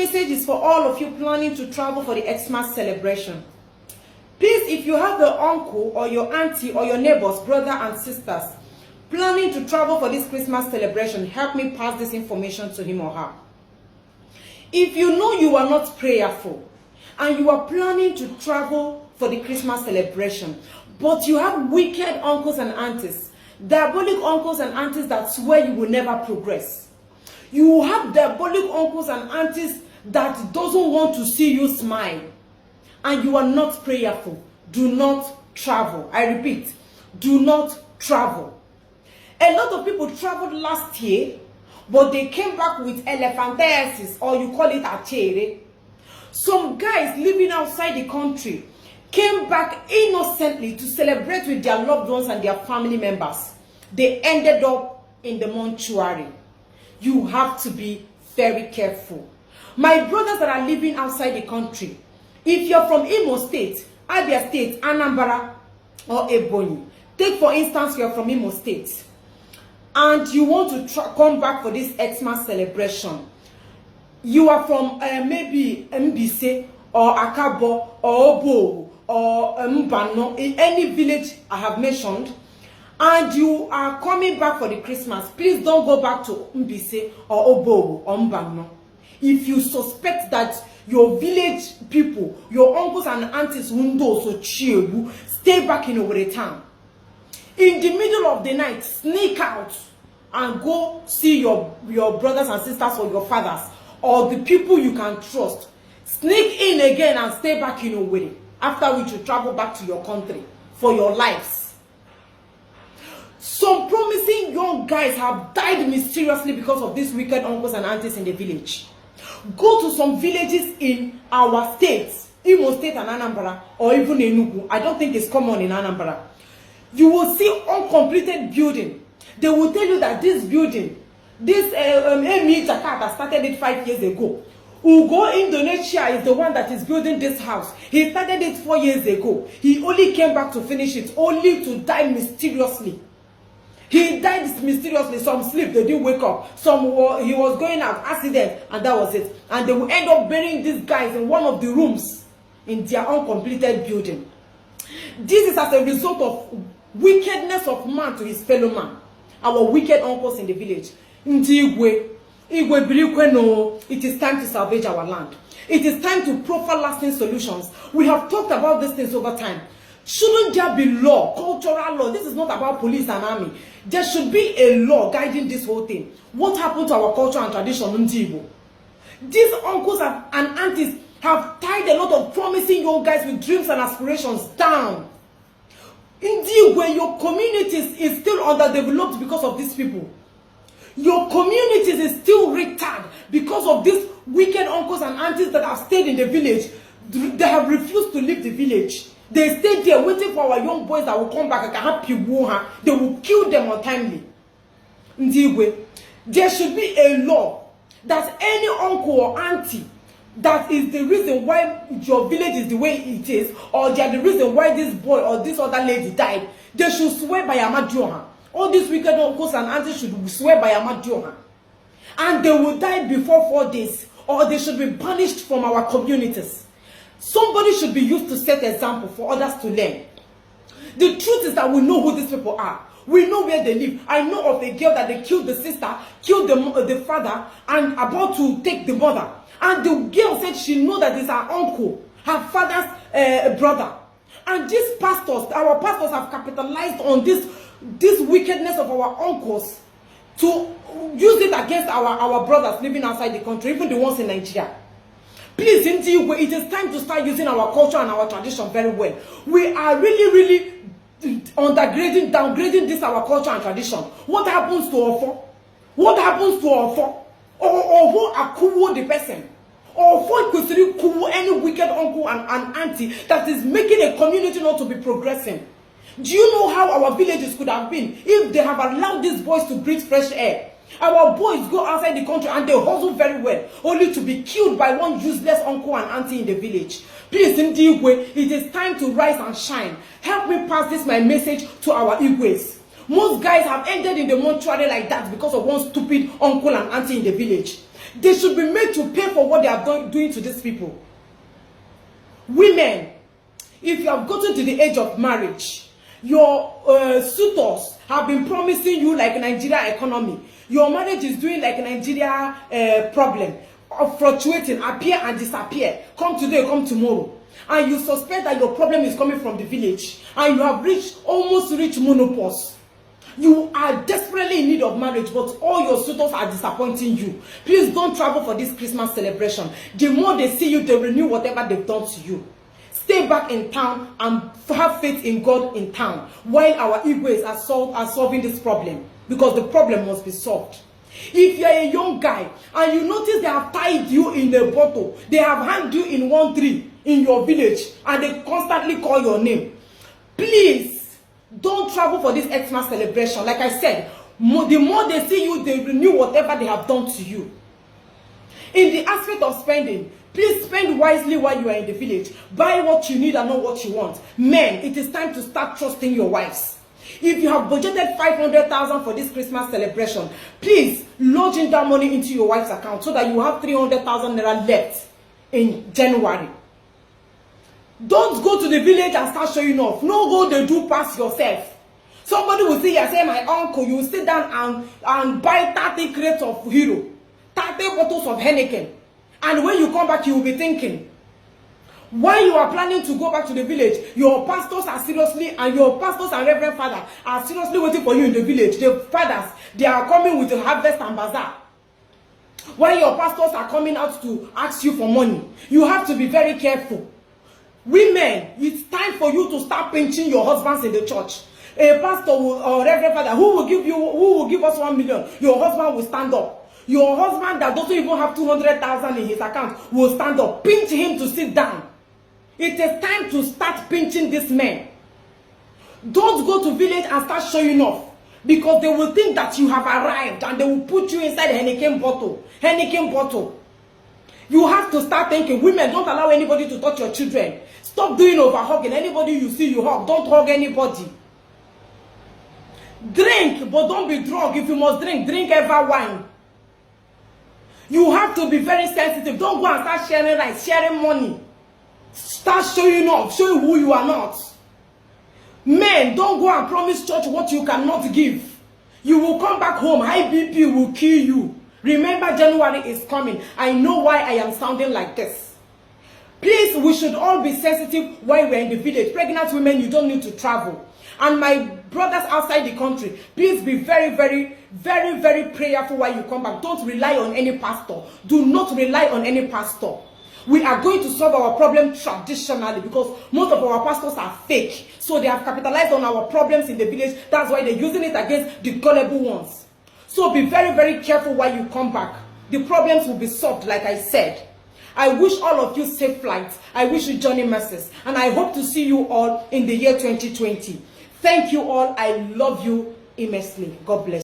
message is for all of you planning to travel for the Xmas celebration. Please, if you have the uncle or your auntie or your neighbors, brother and sisters planning to travel for this Christmas celebration, help me pass this information to him or her. If you know you are not prayerful and you are planning to travel for the Christmas celebration, but you have wicked uncles and aunties, diabolic uncles and aunties that swear you will never progress. You have diabolic uncles and aunties that doesn't want to see you smile, and you are not prayerful. Do not travel. I repeat, do not travel. A lot of people traveled last year, but they came back with elephantiasis, or you call it achere. Some guys living outside the country came back innocently to celebrate with their loved ones and their family members. They ended up in the mortuary. You have to be very careful. My brothers that are living outside the country, if you're from Imo State, Abia State, Anambra, or Ebonyi, take for instance you're from Imo State, and you want to come back for this Xmas celebration. You are from maybe Mbise, or Akabo, or Obo, or Mbano, in any village I have mentioned, and you are coming back for the Christmas. Please don't go back to Mbise or Obo or Mbano. If you suspect that your village people, your uncles and aunties windows so chill, stay back in Owerri town. In the middle of the night, sneak out and go see your brothers and sisters or your fathers or the people you can trust. Sneak in again and stay back in Owerri, after which you travel back to your country for your lives. Some promising young guys have died mysteriously because of these wicked uncles and aunties in the village. Go to some villages in our states, Imo State and Anambra, or even Enugu. I don't think it's common in Anambra. You will see uncompleted building. They will tell you that this building, this Emi Jakarta started it 5 years ago. Ugo Indonesia is the one that is building this house. He started it 4 years ago. He only came back to finish it, only to die mysteriously. He died mysteriously. Some sleep, they didn't wake up. Some he was going out, accident, and that was it. And they will end up burying these guys in one of the rooms in their uncompleted building. This is as a result of wickedness of man to his fellow man. Our wicked uncles in the village. Igwe, it is time to salvage our land. It is time to proffer lasting solutions. We have talked about these things over time. Shouldn't there be law, cultural law? This is not about police and army. There should be a law guiding this whole thing. What happened to our culture and tradition in Igbo? These uncles and aunties have tied a lot of promising young guys with dreams and aspirations down. Indeed, when your communities is still underdeveloped because of these people, your communities is still retarded because of these wicked uncles and aunties that have stayed in the village. They have refused to leave the village. They stay there waiting for our young boys that will come back. They will kill them untimely. There should be a law that any uncle or auntie that is the reason why your village is the way it is, or they are the reason why this boy or this other lady died, they should swear by Amadioha. All these wicked uncles and aunties should swear by Amadioha. And they will die before 4 days, or they should be banished from our communities. Somebody should be used to set example for others to learn. The truth is that we know who these people are. We know where they live. I know of a girl that they killed the sister, killed the father, and about to take the mother. And the girl said she knows that it's her uncle, her father's brother. And these pastors, our pastors have capitalized on this wickedness of our uncles to use it against our brothers living outside the country, even the ones in Nigeria. Please, it is time to start using our culture and our tradition very well. We are really downgrading this our culture and tradition. What happens to Ofo? What happens to Ofo? Or Akuwo the person? Or for any wicked uncle and auntie that is making a community not to be progressing? Do you know how our villages could have been if they have allowed these boys to breathe fresh air? Our boys go outside the country and they hustle very well, only to be killed by one useless uncle and auntie in the village. Please, Igwe, it is time to rise and shine. Help me pass this my message to our Igwes. Most guys have ended in the mortuary like that because of one stupid uncle and auntie in the village. They should be made to pay for what they are doing to these people. Women, if you have gotten to the age of marriage, your suitors have been promising you like Nigeria economy. Your marriage is doing like Nigeria problem, fluctuating, appear and disappear, come today, come tomorrow. And you suspect that your problem is coming from the village, and you have almost reached menopause. You are desperately in need of marriage, but all your suitors are disappointing you. Please don't travel for this Christmas celebration. The more they see you, they renew whatever they've done to you. Stay back in town and have faith in God in town, while our Igbo are solving this problem, because the problem must be solved. If you are a young guy and you notice they have tied you in a bottle, they have hanged you in one tree in your village, and they constantly call your name, please don't travel for this Xmas celebration. Like I said, the more they see you, they renew whatever they have done to you. In the aspect of spending, please spend wisely while you are in the village. Buy what you need and not what you want. Men, it is time to start trusting your wives. If you have budgeted 500,000 for this Christmas celebration, please lodge in that money into your wife's account so that you have 300,000 naira left in January. Don't go to the village and start showing off. No go they do pass yourself. Somebody will see you and say, my uncle, you will sit down and buy 30 crates of Hero, 30 bottles of Heineken. And when you come back, you will be thinking, while you are planning to go back to the village, your pastors and reverend father are seriously waiting for you in the village. The fathers, they are coming with the harvest and bazaar. While your pastors are coming out to ask you for money, you have to be very careful. Women, it's time for you to start pinching your husbands in the church. A pastor or reverend father who will give us 1 million, your husband will stand up. Your husband that doesn't even have 200,000 in his account will stand up. Pinch him to sit down. It is time to start pinching these men. Don't go to village and start showing off, because they will think that you have arrived and they will put you inside a Heineken bottle. Heineken bottle. You have to start thinking. Women, don't allow anybody to touch your children. Stop doing over-hugging. Anybody you see, you hug. Don't hug anybody. Drink, but don't be drunk. If you must drink, drink ever wine. You have to be very sensitive. Don't go and start sharing rice, sharing money. Start showing off, showing who you are not. Men, don't go and promise church what you cannot give. You will come back home, high BP will kill you. Remember, January is coming. I know why I am sounding like this. Please, we should all be sensitive while we're in the village. Pregnant women, you don't need to travel. And my brothers outside the country, please be very, very, very, very prayerful while you come back. Don't rely on any pastor. Do not rely on any pastor. We are going to solve our problem traditionally, because most of our pastors are fake. So they have capitalized on our problems in the village. That's why they're using it against the gullible ones. So be very, very careful while you come back. The problems will be solved, like I said. I wish all of you safe flights. I wish you journey mercies. And I hope to see you all in the year 2020. Thank you all. I love you immensely. God bless.